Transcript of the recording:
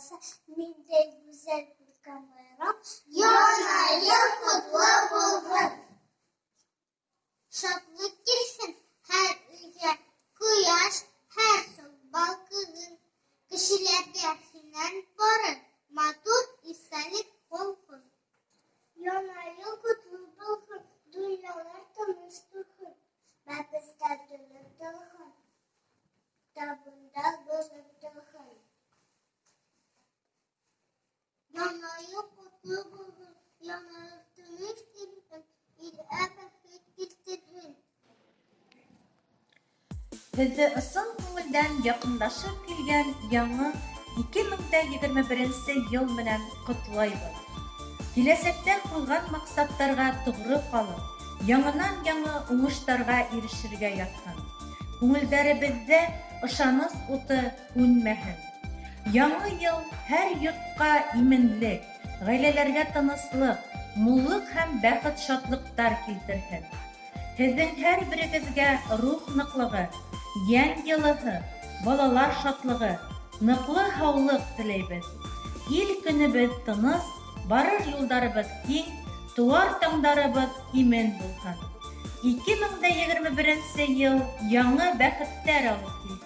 kamerası, minde güzel bir kamera. Yanayı kutlu bulsun. Şadlık girsin her ülke, kuyaş her sabah kızın. Kişiler gerçinden barın, matur isterlik olsun. Yanayı kutlu bulsun, dünyalar tanıştırsın. Mebizler dönüp dağın, kitabında bölüp dağın. Yanayı kutlu bulsun, yanayı tanıştırsın. İl ebefet gittirin. Bizi ысыл күңелдән якынлашып килгән яңа 2021 ел менән котлайбыз. Киләсәктә куйган максаттарга тугры калып, яңа уңыштарга ирешергә яткан. Күңелдәребездә ышаныс утыүнмәһен. Яңа ел һәр йортка именлек, гаиләләргә тыныслык, муллык һәм бәхет шатлыктар килтерһен. Һеҙҙең һәр берегеҙгә рух ныҡлығы, йән йылыһы, балалар шатлығы, ныҡлы һаулыҡ теләйбеҙ. Ил көнөбөҙ тыныс, барыр юлдарыбыҙ киң, тыуар таңдарыбыҙ имен булһын. 2021 йыл яңы бәхеттәр алып килһен.